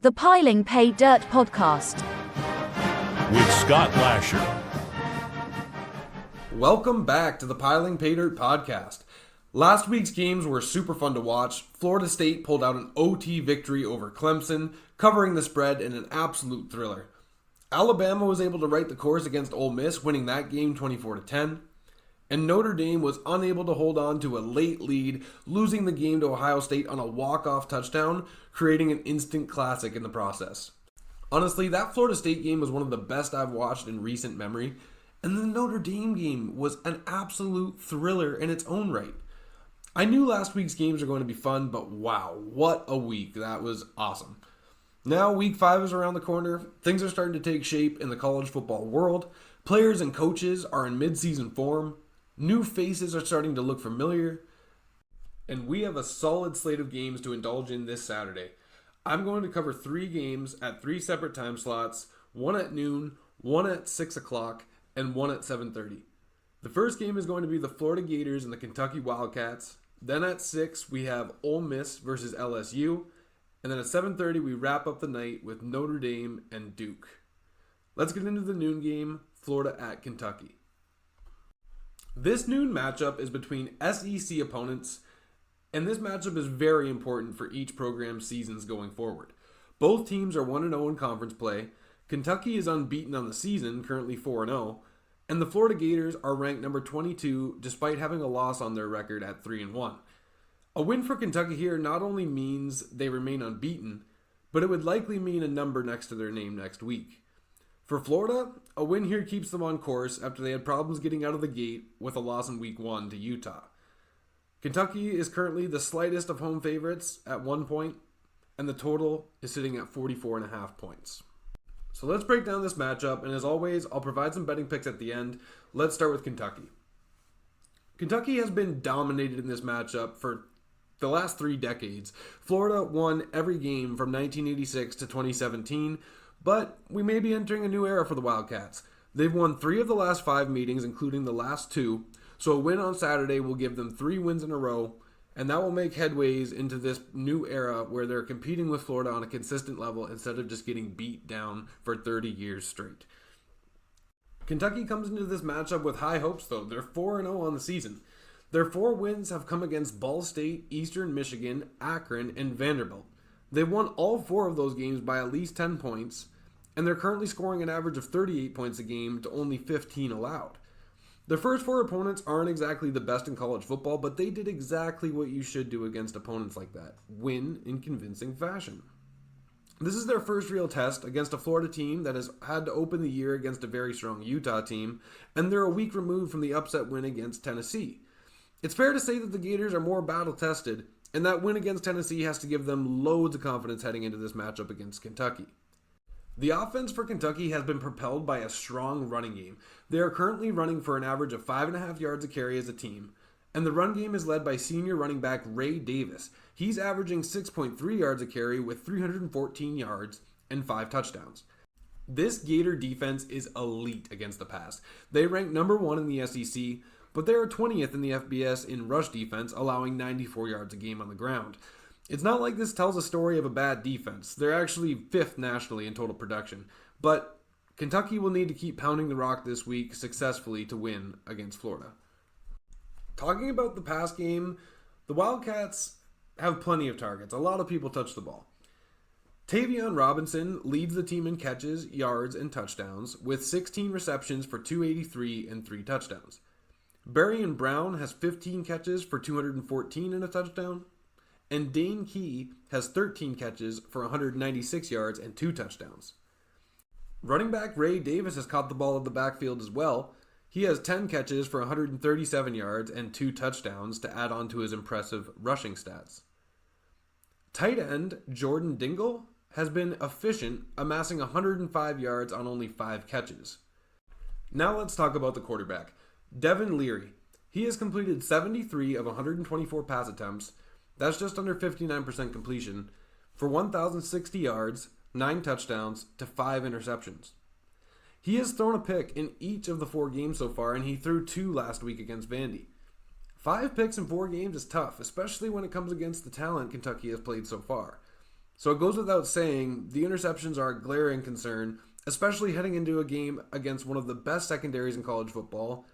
The Paydirt podcast. With Scott Lasher. Welcome back to the Paydirt podcast. Last week's games were super fun to watch. Florida State pulled out an OT victory over Clemson, covering the spread in an absolute thriller. Alabama was able to right the course against Ole Miss, winning that game 24-10. And Notre Dame was unable to hold on to a late lead, losing the game to Ohio State on a walk-off touchdown, creating an instant classic in the process. Honestly, that Florida State game was one of the best I've watched in recent memory, and the Notre Dame game was an absolute thriller in its own right. I knew last week's games were going to be fun, but wow, what a week. That was awesome. Now week 5 is around the corner. Things are starting to take shape in the college football world. Players and coaches are in mid-season form. New faces are starting to look familiar. And we have a solid slate of games to indulge in this Saturday. I'm going to cover 3 games at 3 separate time slots, one at noon, one at 6 o'clock, and one at 7:30. The first game is going to be the Florida Gators and the Kentucky Wildcats. Then at 6, we have Ole Miss versus LSU. And then at 7:30, we wrap up the night with Notre Dame and Duke. Let's get into the noon game, Florida at Kentucky. This noon matchup is between SEC opponents, and this matchup is very important for each program's seasons going forward. Both teams are 1-0 in conference play. Kentucky is unbeaten on the season, currently 4-0, and the Florida Gators are ranked number 22 despite having a loss on their record at 3-1. A win for Kentucky here not only means they remain unbeaten, but it would likely mean a number next to their name next week. For Florida, a win here keeps them on course after they had problems getting out of the gate with a loss in week 1 to Utah. Kentucky is currently the slightest of home favorites at 1 point, and the total is sitting at 44.5 points. So let's break down this matchup, and as always, I'll provide some betting picks at the end. Let's start with Kentucky. Kentucky has been dominated in this matchup for the last 3 decades. Florida won every game from 1986 to 2017, but we may be entering a new era for the Wildcats. They've won 3 of the last 5 meetings, including the last 2, so a win on Saturday will give them 3 wins in a row, and that will make headways into this new era where they're competing with Florida on a consistent level instead of just getting beat down for 30 years straight. Kentucky comes into this matchup with high hopes, though. They're 4-0 on the season. Their 4 wins have come against Ball State, Eastern Michigan, Akron, and Vanderbilt. They've won all 4 of those games by at least 10 points, and they're currently scoring an average of 38 points a game to only 15 allowed. Their first 4 opponents aren't exactly the best in college football, but they did exactly what you should do against opponents like that: win in convincing fashion. This is their first real test against a Florida team that has had to open the year against a very strong Utah team, and they're a week removed from the upset win against Tennessee. It's fair to say that the Gators are more battle-tested, and that win against Tennessee has to give them loads of confidence heading into this matchup against Kentucky. The offense for Kentucky has been propelled by a strong running game. They are currently running for an average of 5.5 yards a carry as a team, and the run game is led by senior running back Ray Davis. He's averaging 6.3 yards a carry with 314 yards and 5 touchdowns. This Gator defense is elite against the pass. They rank number 1 in the SEC, but they are 20th in the FBS in rush defense, allowing 94 yards a game on the ground. It's not like this tells a story of a bad defense. They're actually 5th nationally in total production. But Kentucky will need to keep pounding the rock this week successfully to win against Florida. Talking about the pass game, the Wildcats have plenty of targets. A lot of people touch the ball. Tavion Robinson leads the team in catches, yards, and touchdowns with 16 receptions for 283 and 3 touchdowns. Berrien Brown has 15 catches for 214 and a touchdown. And Dane Key has 13 catches for 196 yards and 2 touchdowns. Running back Ray Davis has caught the ball in the backfield as well. He has 10 catches for 137 yards and 2 touchdowns to add on to his impressive rushing stats. Tight end Jordan Dingle has been efficient, amassing 105 yards on only 5 catches. Now let's talk about the quarterback, Devin Leary. He has completed 73 of 124 pass attempts. That's just under 59% completion for 1,060 yards, 9 touchdowns, to 5 interceptions. He has thrown a pick in each of the 4 games so far, and he threw 2 last week against Vandy. 5 picks in 4 games is tough, especially when it comes against the talent Kentucky has played so far. So it goes without saying, the interceptions are a glaring concern, especially heading into a game against one of the best secondaries in college football.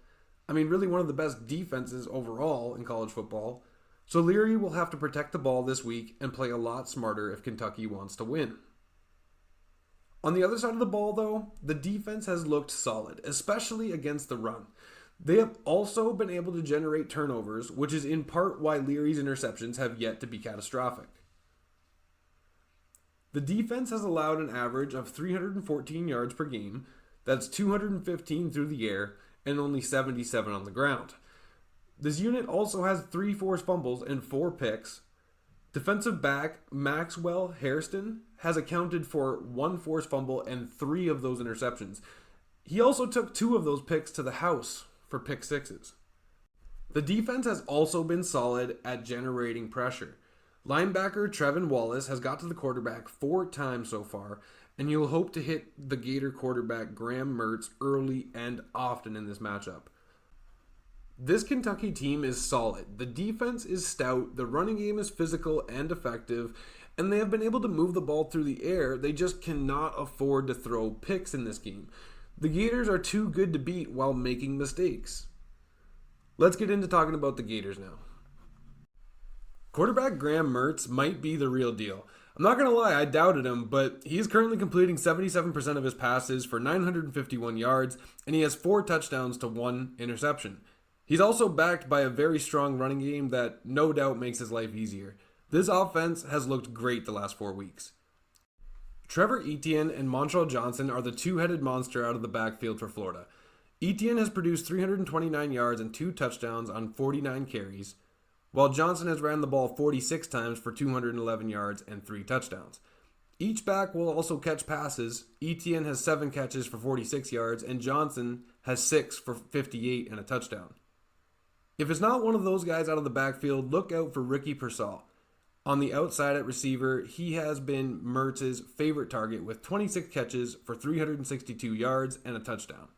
I mean, really one of the best defenses overall in college football. So Leary will have to protect the ball this week and play a lot smarter if Kentucky wants to win. On the other side of the ball, though, the defense has looked solid, especially against the run. They have also been able to generate turnovers, which is in part why Leary's interceptions have yet to be catastrophic. The defense has allowed an average of 314 yards per game. That's 215 through the air and only 77 on the ground. This unit also has 3 forced fumbles and 4 picks. Defensive back Maxwell Hairston has accounted for 1 forced fumble and 3 of those interceptions. He also took 2 of those picks to the house for pick sixes. The defense has also been solid at generating pressure. Linebacker Trevin Wallace has got to the quarterback 4 times so far, and you'll hope to hit the Gator quarterback Graham Mertz early and often in this matchup. This Kentucky team is solid. The defense is stout, the running game is physical and effective, and they have been able to move the ball through the air. They just cannot afford to throw picks in this game. The Gators are too good to beat while making mistakes. Let's get into talking about the Gators now. Quarterback Graham Mertz might be the real deal. I'm not going to lie, I doubted him, but he is currently completing 77% of his passes for 951 yards, and he has 4 touchdowns to 1 interception. He's also backed by a very strong running game that no doubt makes his life easier. This offense has looked great the last 4 weeks. Trevor Etienne and Montrell Johnson are the two-headed monster out of the backfield for Florida. Etienne has produced 329 yards and 2 touchdowns on 49 carries, while Johnson has ran the ball 46 times for 211 yards and 3 touchdowns. Each back will also catch passes. Etienne has 7 catches for 46 yards, and Johnson has 6 for 58 and a touchdown. If it's not one of those guys out of the backfield, look out for Ricky Pearsall. On the outside at receiver, he has been Mertz's favorite target with 26 catches for 362 yards and a touchdown.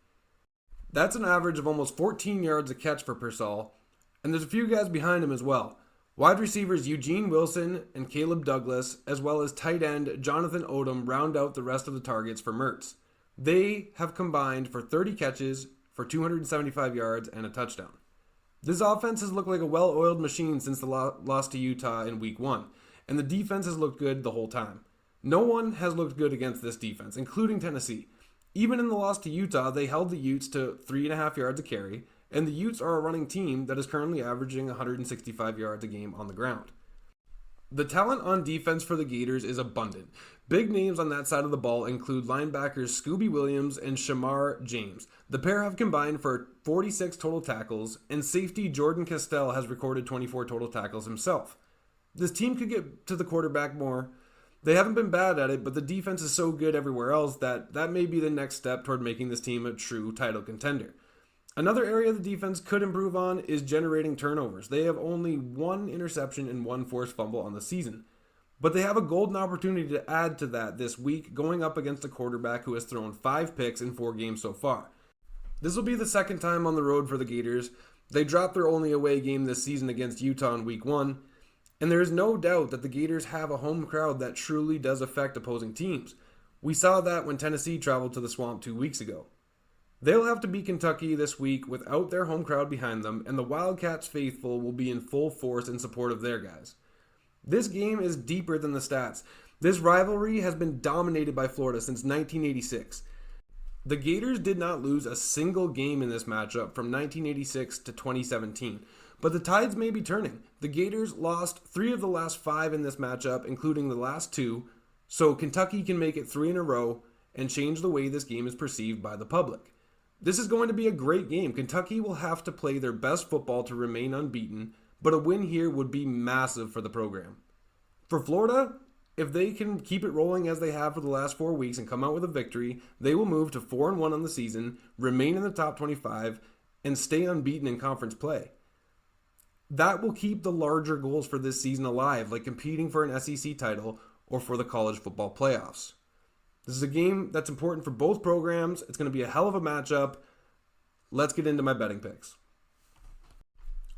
That's an average of almost 14 yards a catch for Pearsall, and there's a few guys behind him as well. Wide receivers Eugene Wilson and Caleb Douglas, as well as tight end Jonathan Odom, round out the rest of the targets for Mertz. They have combined for 30 catches for 275 yards and a touchdown. This offense has looked like a well-oiled machine since the loss to Utah in Week 1, and the defense has looked good the whole time. No one has looked good against this defense, including Tennessee. Even in the loss to Utah, they held the Utes to 3.5 yards a carry, and the Utes are a running team that is currently averaging 165 yards a game on the ground. The talent on defense for the Gators is abundant. Big names on that side of the ball include linebackers Scooby Williams and Shamar James. The pair have combined for 46 total tackles, and safety Jordan Castell has recorded 24 total tackles himself. This team could get to the quarterback more. They haven't been bad at it, but the defense is so good everywhere else that may be the next step toward making this team a true title contender. Another area the defense could improve on is generating turnovers. They have only 1 interception and 1 forced fumble on the season. But they have a golden opportunity to add to that this week, going up against a quarterback who has thrown 5 picks in 4 games so far. This will be the second time on the road for the Gators. They dropped their only away game this season against Utah in Week 1, and there is no doubt that the Gators have a home crowd that truly does affect opposing teams. We saw that when Tennessee traveled to the Swamp 2 weeks ago. They'll have to beat Kentucky this week without their home crowd behind them, and the Wildcats faithful will be in full force in support of their guys. This game is deeper than the stats. This rivalry has been dominated by Florida since 1986. The Gators did not lose a single game in this matchup from 1986 to 2017, but the tides may be turning. The Gators lost 3 of the last 5 in this matchup, including the last 2, so Kentucky can make it 3 in a row and change the way this game is perceived by the public. This is going to be a great game. Kentucky will have to play their best football to remain unbeaten, but a win here would be massive for the program. For Florida, if they can keep it rolling as they have for the last 4 weeks and come out with a victory, they will move to 4-1 on the season, remain in the top 25, and stay unbeaten in conference play. That will keep the larger goals for this season alive, like competing for an SEC title or for the college football playoffs. This is a game that's important for both programs. It's going to be a hell of a matchup. Let's get into my betting picks.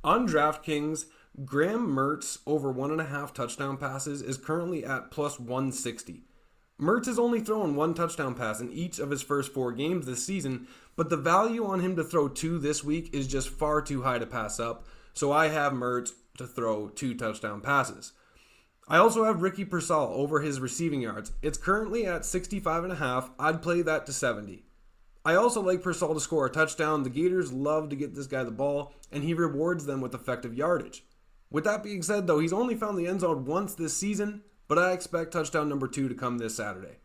On DraftKings, Graham Mertz over 1.5 touchdown passes is currently at plus 160. Mertz has only thrown 1 touchdown pass in each of his first 4 games this season, but the value on him to throw 2 this week is just far too high to pass up, so I have Mertz to throw 2 touchdown passes. I also have Ricky Pearsall over his receiving yards. It's currently at 65.5. I'd play that to 70. I also like Pearsall to score a touchdown. The Gators love to get this guy the ball, and he rewards them with effective yardage. With that being said, though, he's only found the end zone once this season, but I expect touchdown number 2 to come this Saturday.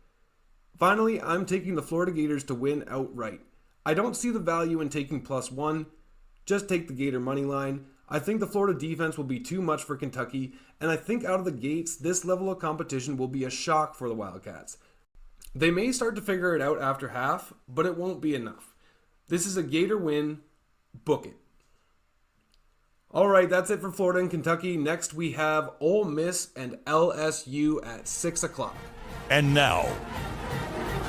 Finally, I'm taking the Florida Gators to win outright. I don't see the value in taking plus 1. Just take the Gator money line. I think the Florida defense will be too much for Kentucky, and I think out of the gates, this level of competition will be a shock for the Wildcats. They may start to figure it out after half, but it won't be enough. This is a Gator win. Book it. All right, that's it for Florida and Kentucky. Next, we have Ole Miss and LSU at 6 o'clock. And now,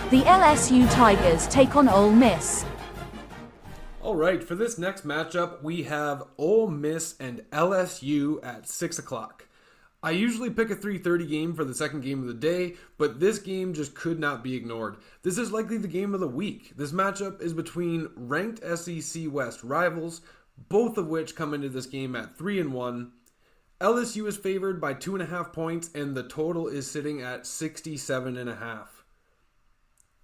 The LSU Tigers take on Ole Miss. All right, for this next matchup, we have Ole Miss and LSU at 6 o'clock. I usually pick a 3:30 game for the second game of the day, but this game just could not be ignored. This is likely the game of the week. This matchup is between ranked SEC West rivals, both of which come into this game at 3-1. LSU is favored by 2.5 points, and the total is sitting at 67.5.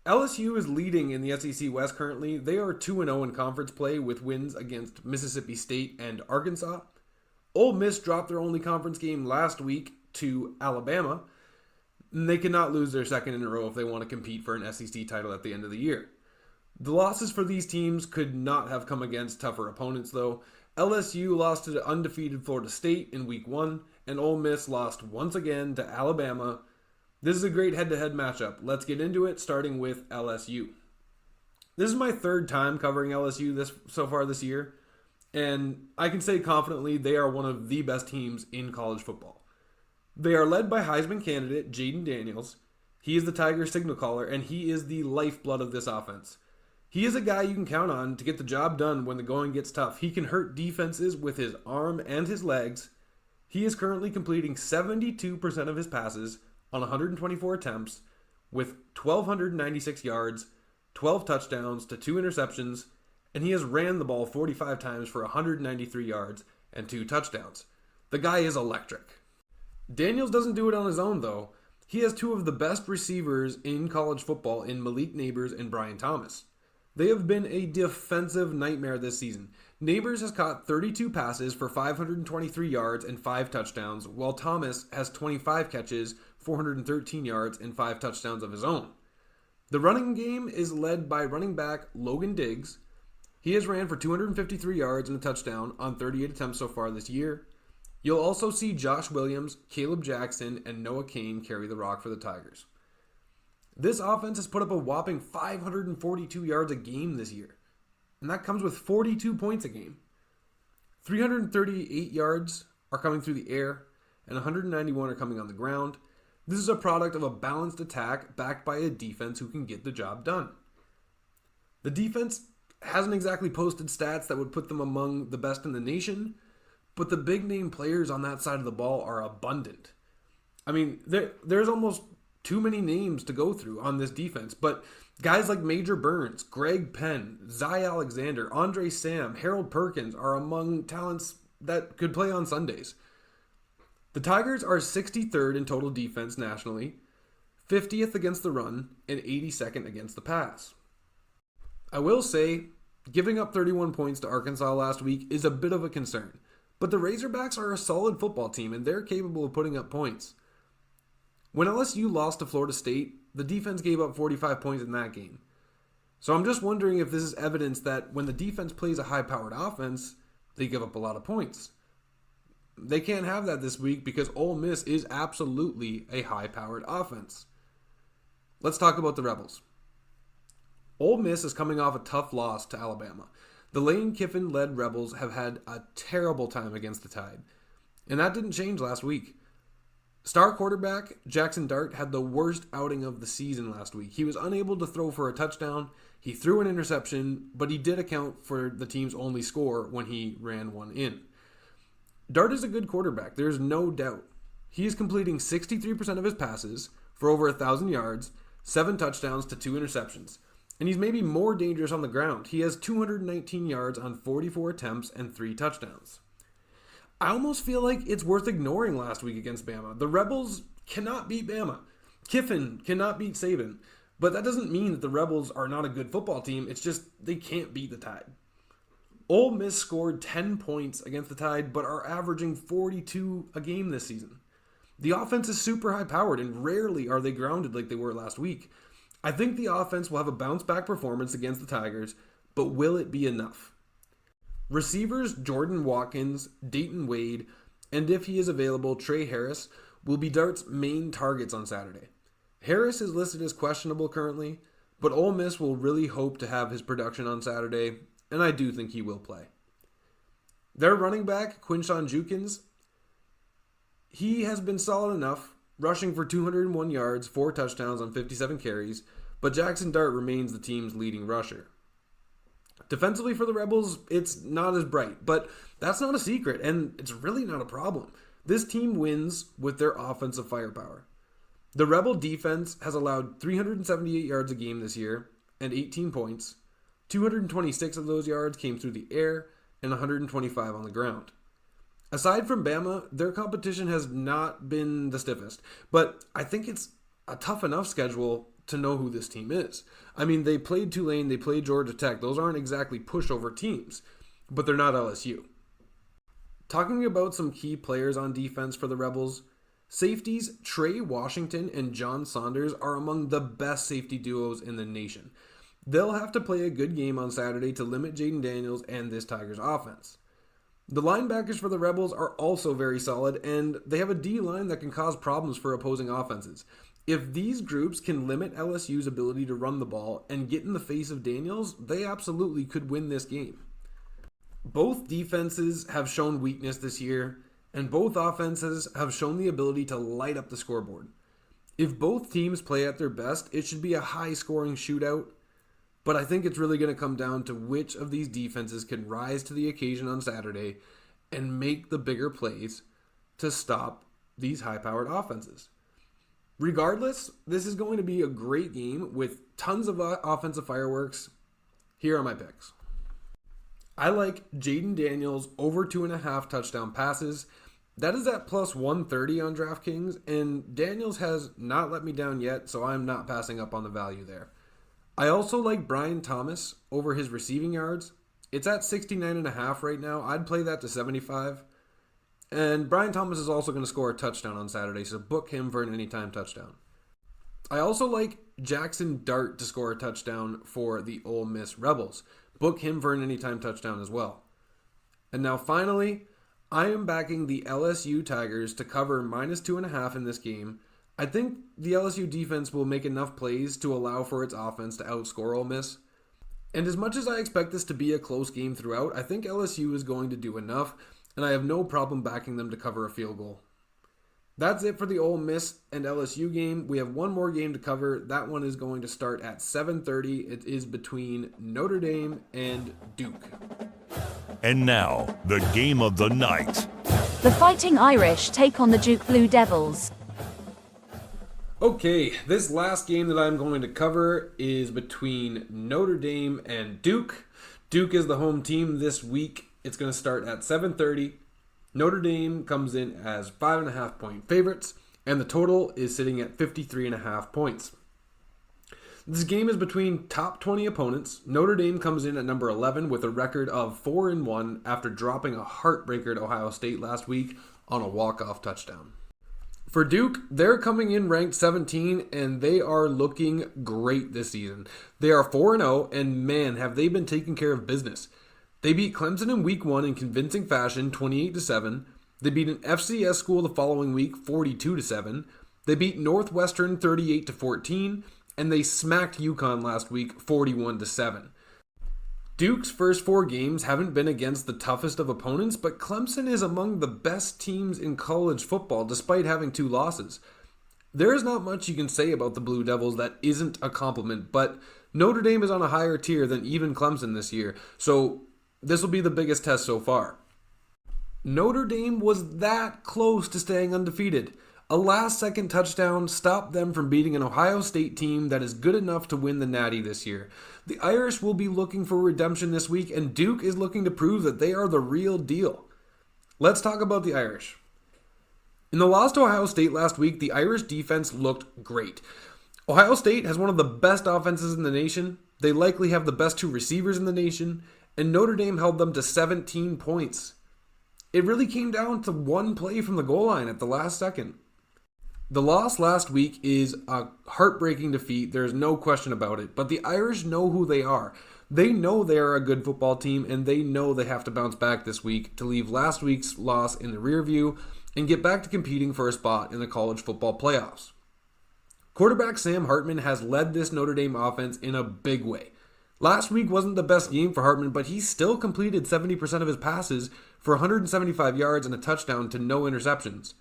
LSU is leading in the SEC West currently. They are 2-0 in conference play with wins against Mississippi State and Arkansas. Ole Miss dropped their only conference game last week to Alabama. And they cannot lose their second in a row if they want to compete for an SEC title at the end of the year. The losses for these teams could not have come against tougher opponents, though. LSU lost to the undefeated Florida State in Week 1, and Ole Miss lost once again to Alabama. This is a great head-to-head matchup. Let's get into it, starting with LSU. This is my 3rd time covering LSU so far this year, and I can say confidently they are one of the best teams in college football. They are led by Heisman candidate Jaden Daniels. He is the Tiger signal caller, and he is the lifeblood of this offense. He is a guy you can count on to get the job done when the going gets tough. He can hurt defenses with his arm and his legs. He is currently completing 72% of his passes on 124 attempts with 1,296 yards, 12 touchdowns to 2 interceptions, and he has ran the ball 45 times for 193 yards and 2 touchdowns. The guy is electric. Daniels doesn't do it on his own, though. He has 2 of the best receivers in college football in Malik Nabers and Brian Thomas. They have been a defensive nightmare this season. Nabers has caught 32 passes for 523 yards and 5 touchdowns, while Thomas has 25 catches, 413 yards, and 5 touchdowns of his own. The running game is led by running back Logan Diggs. He has ran for 253 yards and a touchdown on 38 attempts so far this year. You'll also see Josh Williams, Caleb Jackson, and Noah Kane carry the rock for the Tigers. This offense has put up a whopping 542 yards a game this year, and that comes with 42 points a game. 338 yards are coming through the air, and 191 are coming on the ground. This is a product of a balanced attack backed by a defense who can get the job done. The defense hasn't exactly posted stats that would put them among the best in the nation, but the big-name players on that side of the ball are abundant. I mean, there's almost too many names to go through on this defense, but guys like Major Burns, Greg Penn, Zy Alexander, Andre Sam, Harold Perkins are among talents that could play on Sundays. The Tigers are 63rd in total defense nationally, 50th against the run, and 82nd against the pass. I will say, giving up 31 points to Arkansas last week is a bit of a concern, but the Razorbacks are a solid football team, and they're capable of putting up points. When LSU lost to Florida State, the defense gave up 45 points in that game. So I'm just wondering if this is evidence that when the defense plays a high-powered offense, they give up a lot of points. They can't have that this week because Ole Miss is absolutely a high-powered offense. Let's talk about the Rebels. Ole Miss is coming off a tough loss to Alabama. The Lane Kiffin-led Rebels have had a terrible time against the Tide, and that didn't change last week. Star quarterback Jackson Dart had the worst outing of the season last week. He was unable to throw for a touchdown. He threw an interception, but he did account for the team's only score when he ran one in. Dart is a good quarterback, there's no doubt. He is completing 63% of his passes for over 1,000 yards, 7 touchdowns to 2 interceptions. And he's maybe more dangerous on the ground. He has 219 yards on 44 attempts and 3 touchdowns. I almost feel like it's worth ignoring last week against Bama. The Rebels cannot beat Bama. Kiffin cannot beat Saban. But that doesn't mean that the Rebels are not a good football team. It's just they can't beat the Tide. Ole Miss scored 10 points against the Tide, but are averaging 42 a game this season. The offense is super high-powered, and rarely are they grounded like they were last week. I think the offense will have a bounce-back performance against the Tigers, but will it be enough? Receivers Jordan Watkins, Dayton Wade, and if he is available, Trey Harris, will be Dart's main targets on Saturday. Harris is listed as questionable currently, but Ole Miss will really hope to have his production on Saturday, and I do think he will play. Their running back, Quinshawn Judkins, he has been solid enough, rushing for 201 yards, 4 touchdowns on 57 carries, but Jackson Dart remains the team's leading rusher. Defensively for the Rebels, it's not as bright, but that's not a secret, and it's really not a problem. This team wins with their offensive firepower. The Rebel defense has allowed 378 yards a game this year and 18 points. 226 of those yards came through the air and 125 on the ground. Aside from Bama, their competition has not been the stiffest, but I think it's a tough enough schedule to know who this team is. I mean, they played Tulane, they played Georgia Tech. Those aren't exactly pushover teams, but they're not LSU. Talking about some key players on defense for the Rebels, safeties Trey Washington and John Saunders are among the best safety duos in the nation. They'll have to play a good game on Saturday to limit Jaden Daniels and this Tigers offense. The linebackers for the Rebels are also very solid, and they have a D-line that can cause problems for opposing offenses. If these groups can limit LSU's ability to run the ball and get in the face of Daniels, they absolutely could win this game. Both defenses have shown weakness this year, and both offenses have shown the ability to light up the scoreboard. If both teams play at their best, it should be a high-scoring shootout, but I think it's really going to come down to which of these defenses can rise to the occasion on Saturday and make the bigger plays to stop these high-powered offenses. Regardless, this is going to be a great game with tons of offensive fireworks. Here are my picks. I like Jaden Daniels over 2.5 touchdown passes. That is at plus 130 on DraftKings, and Daniels has not let me down yet, so I'm not passing up on the value there. I also like Brian Thomas over his receiving yards. It's at 69.5 right now. I'd play that to 75. And Brian Thomas is also going to score a touchdown on Saturday, so book him for an anytime touchdown. I also like Jackson Dart to score a touchdown for the Ole Miss Rebels. Book him for an anytime touchdown as well. And now finally, I am backing the LSU Tigers to cover minus 2.5 in this game. I think the LSU defense will make enough plays to allow for its offense to outscore Ole Miss. And as much as I expect this to be a close game throughout, I think LSU is going to do enough, and I have no problem backing them to cover a field goal. That's it for the Ole Miss and LSU game. We have one more game to cover. That one is going to start at 7:30. It is between Notre Dame and Duke. And now, the game of the night. The Fighting Irish take on the Duke Blue Devils. Okay, this last game that I'm going to cover is between Notre Dame and Duke. Duke is the home team this week. It's going to start at 7:30. Notre Dame comes in as 5.5 point favorites, and the total is sitting at 53.5 points. This game is between top 20 opponents. Notre Dame comes in at number 11 with a record of 4-1 after dropping a heartbreaker to Ohio State last week on a walk-off touchdown. For Duke, they're coming in ranked 17, and they are looking great this season. They are 4-0, and man, have they been taking care of business. They beat Clemson in week 1 in convincing fashion, 28-7. They beat an FCS school the following week, 42-7. They beat Northwestern 38-14, and they smacked UConn last week, 41-7. Duke's first 4 games haven't been against the toughest of opponents, but Clemson is among the best teams in college football despite having 2 losses. There is not much you can say about the Blue Devils that isn't a compliment, but Notre Dame is on a higher tier than even Clemson this year, so this will be the biggest test so far. Notre Dame was that close to staying undefeated. A last-second touchdown stopped them from beating an Ohio State team that is good enough to win the Natty this year. The Irish will be looking for redemption this week, and Duke is looking to prove that they are the real deal. Let's talk about the Irish. In the loss to Ohio State last week, the Irish defense looked great. Ohio State has one of the best offenses in the nation. They likely have the best two receivers in the nation, and Notre Dame held them to 17 points. It really came down to one play from the goal line at the last second. The loss last week is a heartbreaking defeat. There's no question about it. But the Irish know who they are. They know they are a good football team, and they know they have to bounce back this week to leave last week's loss in the rear view and get back to competing for a spot in the college football playoffs. Quarterback Sam Hartman has led this Notre Dame offense in a big way. Last week wasn't the best game for Hartman, but he still completed 70% of his passes for 175 yards and a touchdown to no interceptions.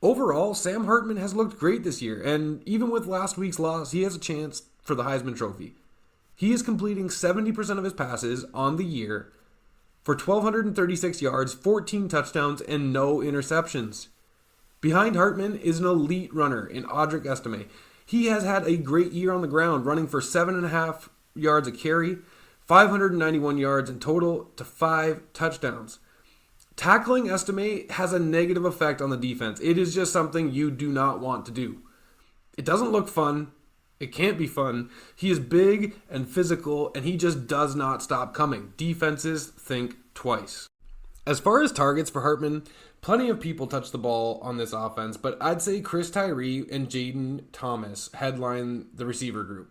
Overall, Sam Hartman has looked great this year, and even with last week's loss, he has a chance for the Heisman Trophy. He is completing 70% of his passes on the year for 1,236 yards, 14 touchdowns, and no interceptions. Behind Hartman is an elite runner in Audric Estime. He has had a great year on the ground, running for 7.5 yards a carry, 591 yards in total to 5 touchdowns. Tackling Estime has a negative effect on the defense. It is just something you do not want to do. It doesn't look fun. It can't be fun. He is big and physical, and he just does not stop coming. Defenses think twice. As far as targets for Hartman, plenty of people touch the ball on this offense, but I'd say Chris Tyree and Jaden Thomas headline the receiver group.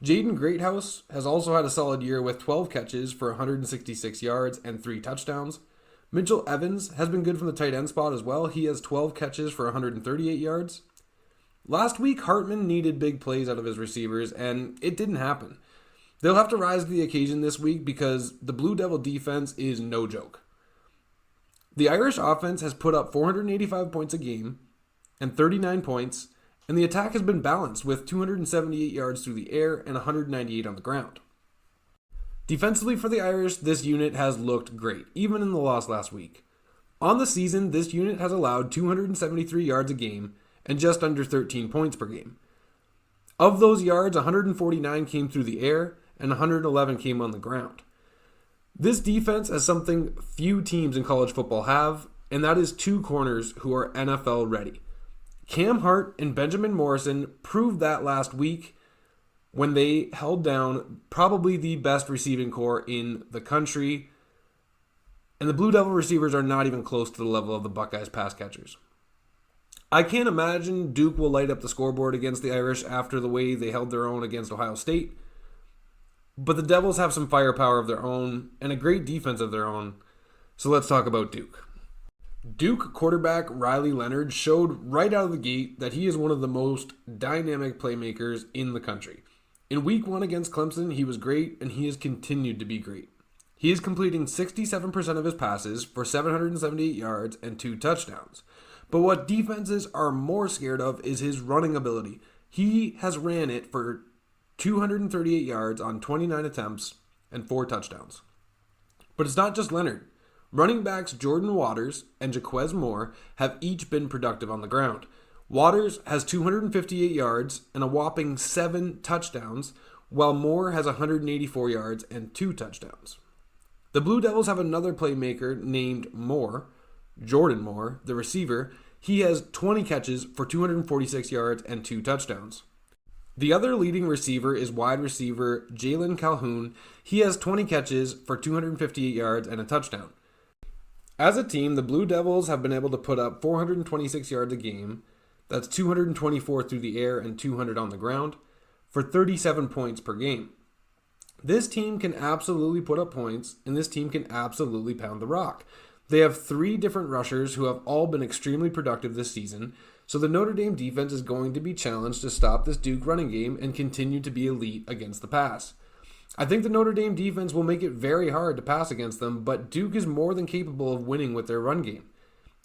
Jaden Greathouse has also had a solid year with 12 catches for 166 yards and 3 touchdowns. Mitchell Evans has been good from the tight end spot as well. He has 12 catches for 138 yards. Last week, Hartman needed big plays out of his receivers, and it didn't happen. They'll have to rise to the occasion this week because the Blue Devil defense is no joke. The Irish offense has put up 485 points a game and 39 points, and the attack has been balanced with 278 yards through the air and 198 on the ground. Defensively for the Irish, this unit has looked great, even in the loss last week. On the season, this unit has allowed 273 yards a game and just under 13 points per game. Of those yards, 149 came through the air and 111 came on the ground. This defense has something few teams in college football have, and that is 2 corners who are NFL ready. Cam Hart and Benjamin Morrison proved that last week when they held down probably the best receiving core in the country, and the Blue Devil receivers are not even close to the level of the Buckeyes pass catchers. I can't imagine Duke will light up the scoreboard against the Irish after the way they held their own against Ohio State, but the Devils have some firepower of their own and a great defense of their own, so let's talk about Duke. Duke quarterback Riley Leonard showed right out of the gate that he is one of the most dynamic playmakers in the country. In week 1 against Clemson, he was great, and he has continued to be great. He is completing 67% of his passes for 778 yards and 2 touchdowns. But what defenses are more scared of is his running ability. He has ran it for 238 yards on 29 attempts and 4 touchdowns. But it's not just Leonard. Running backs Jordan Waters and Jaquez Moore have each been productive on the ground. Waters has 258 yards and a whopping 7 touchdowns, while Moore has 184 yards and 2 touchdowns. The Blue Devils have another playmaker named Moore, Jordan Moore, the receiver. He has 20 catches for 246 yards and 2 touchdowns. The other leading receiver is wide receiver Jalen Calhoun. He has 20 catches for 258 yards and a touchdown. As a team, the Blue Devils have been able to put up 426 yards a game. That's 224 through the air and 200 on the ground for 37 points per game. This team can absolutely put up points, and this team can absolutely pound the rock. They have 3 different rushers who have all been extremely productive this season, so the Notre Dame defense is going to be challenged to stop this Duke running game and continue to be elite against the pass. I think the Notre Dame defense will make it very hard to pass against them, but Duke is more than capable of winning with their run game.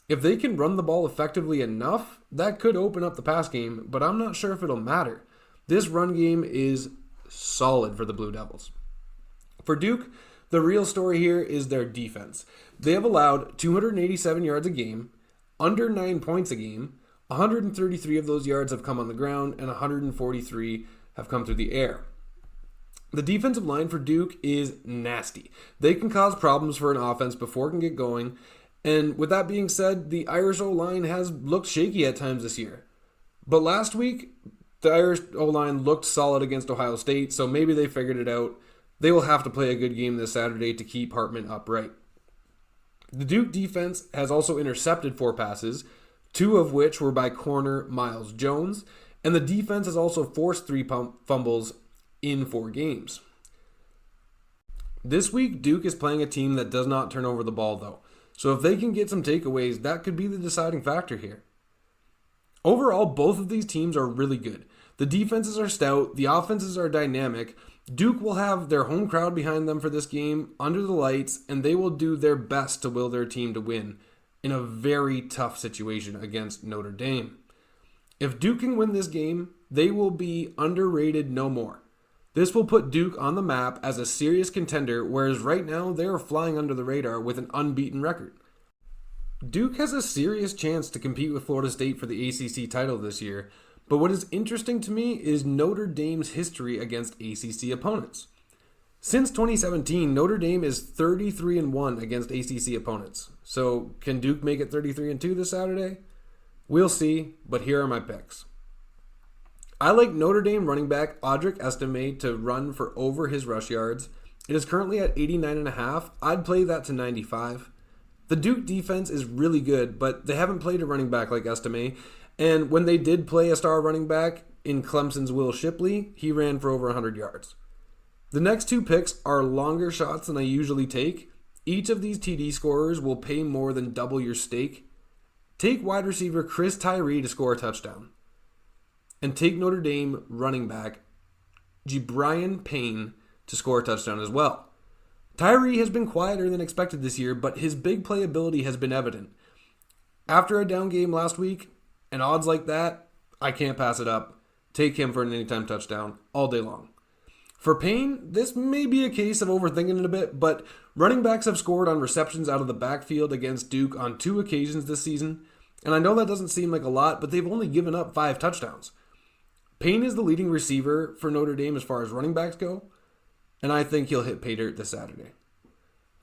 If they can run the ball effectively enough, that could open up the pass game, but I'm not sure if it'll matter. This run game is solid for the Blue Devils. For Duke, The real story here is their defense. They have allowed 287 yards a game, under 9 points a game. 133 of those yards have come on the ground, and 143 have come through the air. The defensive line for Duke is nasty. They can cause problems for an offense before it can get going. And with that being said, the Irish O-line has looked shaky at times this year. But last week, the Irish O-line looked solid against Ohio State, so maybe they figured it out. They will have to play a good game this Saturday to keep Hartman upright. The Duke defense has also intercepted 4 passes, 2 of which were by corner Miles Jones, and the defense has also forced 3 fumbles in 4 games. This week, Duke is playing a team that does not turn over the ball, though. So if they can get some takeaways, that could be the deciding factor here. Overall, both of these teams are really good. The defenses are stout, the offenses are dynamic. Duke will have their home crowd behind them for this game, under the lights, and they will do their best to will their team to win in a very tough situation against Notre Dame. If Duke can win this game, they will be underrated no more. This will put Duke on the map as a serious contender, whereas right now they are flying under the radar with an unbeaten record. Duke has a serious chance to compete with Florida State for the ACC title this year, but what is interesting to me is Notre Dame's history against ACC opponents. Since 2017, Notre Dame is 33-1 against ACC opponents. So can Duke make it 33-2 this Saturday? We'll see, but here are my picks. I like Notre Dame running back Audric Estime to run for over his rush yards. It is currently at 89.5. I'd play that to 95. The Duke defense is really good, but they haven't played a running back like Estime. And when they did play a star running back in Clemson's Will Shipley, he ran for over 100 yards. The next 2 picks are longer shots than I usually take. Each of these TD scorers will pay more than double your stake. Take wide receiver Chris Tyree to score a touchdown. And take Notre Dame running back Gibrian Payne to score a touchdown as well. Tyree has been quieter than expected this year, but his big playability has been evident. After a down game last week, and odds like that, I can't pass it up. Take him for an anytime touchdown all day long. For Payne, this may be a case of overthinking it a bit, but running backs have scored on receptions out of the backfield against Duke on 2 occasions this season, and I know that doesn't seem like a lot, but they've only given up 5 touchdowns. Payne is the leading receiver for Notre Dame as far as running backs go, and I think he'll hit Paydirt this Saturday.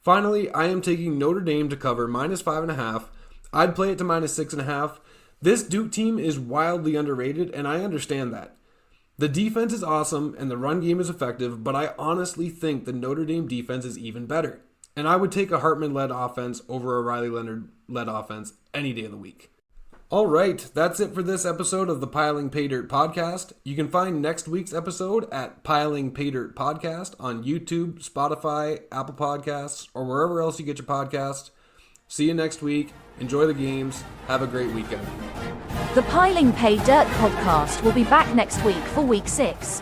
Finally, I am taking Notre Dame to cover -5.5. I'd play it to -6.5. This Duke team is wildly underrated, and I understand that. The defense is awesome, and the run game is effective, but I honestly think the Notre Dame defense is even better. And I would take a Hartman-led offense over a Riley Leonard-led offense any day of the week. All right, that's it for this episode of the Piling Paydirt podcast. You can find next week's episode at Piling Paydirt Podcast on YouTube, Spotify, Apple Podcasts, or wherever else you get your podcasts. See you next week. Enjoy the games. Have a great weekend. The Piling Paydirt podcast will be back next week for week 6.